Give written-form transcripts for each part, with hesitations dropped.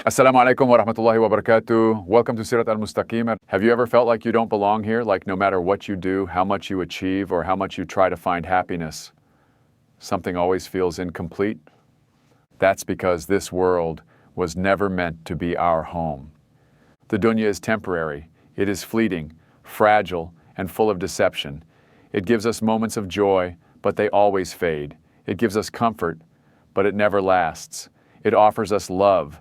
Assalamu alaikum wa rahmatullahi wa barakatuh. Welcome to Surah Al-Mustaqim. Have you ever felt like you don't belong here? Like no matter what you do, how much you achieve, or how much you try to find happiness, something always feels incomplete? That's because this world was never meant to be our home. The dunya is temporary. It is fleeting, fragile, and full of deception. It gives us moments of joy, but they always fade. It gives us comfort, but it never lasts. It offers us love.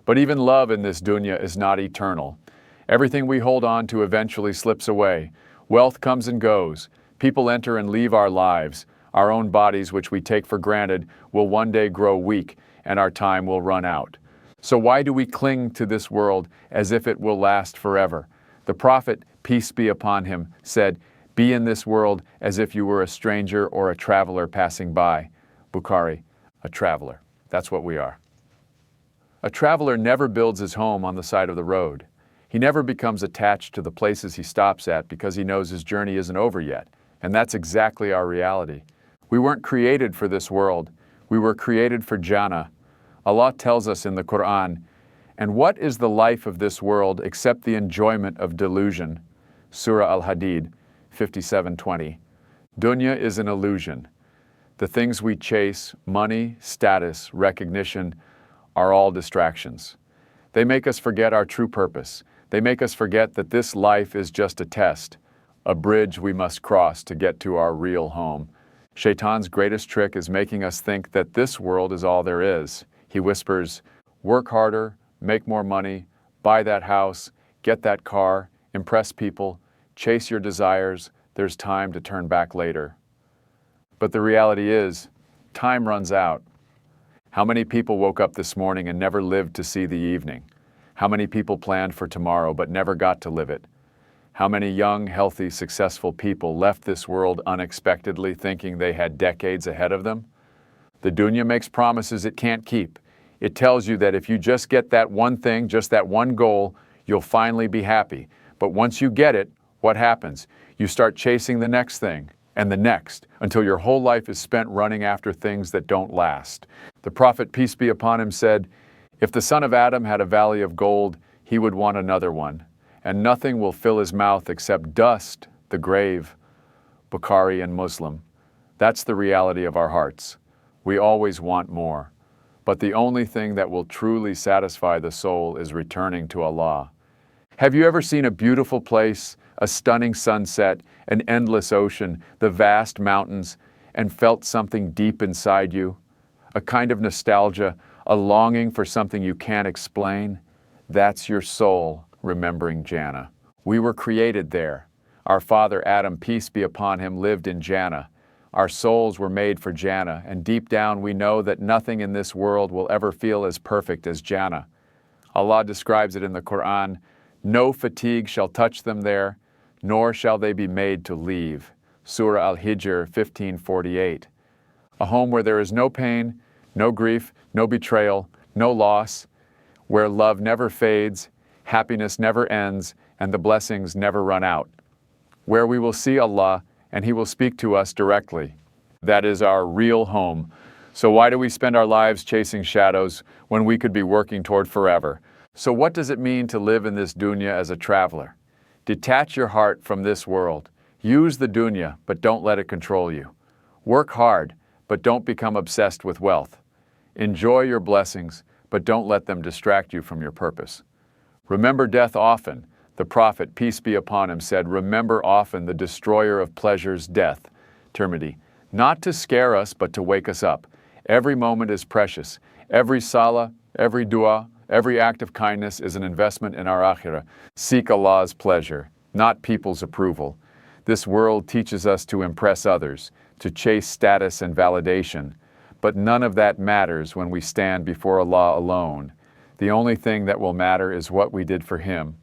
But even love in this dunya is not eternal. Everything we hold on to eventually slips away. Wealth comes and goes. People enter and leave our lives. Our own bodies, which we take for granted, will one day grow weak, and our time will run out. So why do we cling to this world as if it will last forever? The Prophet, peace be upon him, said, "Be in this world as if you were a stranger or a traveler passing by." Bukhari, a traveler. That's what we are. A traveler never builds his home on the side of the road. He never becomes attached to the places he stops at because he knows his journey isn't over yet. And that's exactly our reality. We weren't created for this world. We were created for Jannah. Allah tells us in the Qur'an, "And what is the life of this world except the enjoyment of delusion?" Surah Al-Hadid 57:20. Dunya is an illusion. The things we chase, money, status, recognition, are all distractions. They make us forget our true purpose. They make us forget that this life is just a test, a bridge we must cross to get to our real home. Shaitan's greatest trick is making us think that this world is all there is. He whispers, "Work harder, make more money, buy that house, get that car, impress people, chase your desires. There's time to turn back later." But the reality is, time runs out. How many people woke up this morning and never lived to see the evening? How many people planned for tomorrow but never got to live it? How many young, healthy, successful people left this world unexpectedly thinking they had decades ahead of them? The dunya makes promises it can't keep. It tells you that if you just get that one thing, just that one goal, you'll finally be happy. But once you get it, what happens? You start chasing the next thing and the next, until your whole life is spent running after things that don't last. The Prophet, peace be upon him, said, "If the son of Adam had a valley of gold, he would want another one, and nothing will fill his mouth except dust, the grave." Bukhari and Muslim. That's the reality of our hearts. We always want more. But the only thing that will truly satisfy the soul is returning to Allah. Have you ever seen a beautiful place, a stunning sunset, an endless ocean, the vast mountains, and felt something deep inside you? A kind of nostalgia, a longing for something you can't explain? That's your soul remembering Jannah. We were created there. Our father Adam, peace be upon him, lived in Jannah. Our souls were made for Jannah, and deep down we know that nothing in this world will ever feel as perfect as Jannah. Allah describes it in the Qur'an, "No fatigue shall touch them there, nor shall they be made to leave." Surah Al-Hijr 15:48. A home where there is no pain, no grief, no betrayal, no loss, where love never fades, happiness never ends, and the blessings never run out. Where we will see Allah and He will speak to us directly. That is our real home. So why do we spend our lives chasing shadows when we could be working toward forever? So what does it mean to live in this dunya as a traveler? Detach your heart from this world. Use the dunya, but don't let it control you. Work hard, but don't become obsessed with wealth. Enjoy your blessings, but don't let them distract you from your purpose. Remember death often. The Prophet, peace be upon him, said, "Remember often the destroyer of pleasures, death." Tirmidhi. Not to scare us, but to wake us up. Every moment is precious. Every salah, every dua, every act of kindness is an investment in our Akhirah. Seek Allah's pleasure, not people's approval. This world teaches us to impress others, to chase status and validation. But none of that matters when we stand before Allah alone. The only thing that will matter is what we did for Him.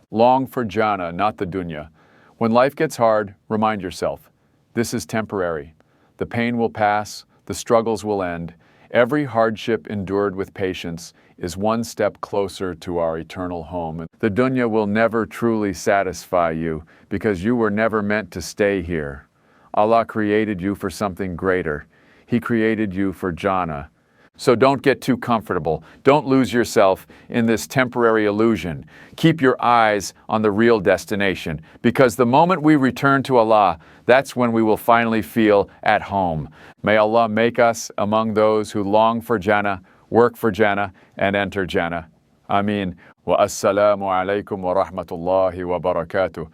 Long for Jannah, not the dunya. When life gets hard, remind yourself, this is temporary. The pain will pass, the struggles will end. Every hardship endured with patience is one step closer to our eternal home. The dunya will never truly satisfy you because you were never meant to stay here. Allah created you for something greater. He created you for Jannah. So don't get too comfortable. Don't lose yourself in this temporary illusion. Keep your eyes on the real destination, because the moment we return to Allah, that's when we will finally feel at home. May Allah make us among those who long for Jannah, work for Jannah, and enter Jannah. Ameen. Wa assalamu alaikum wa rahmatullahi wa barakatuh.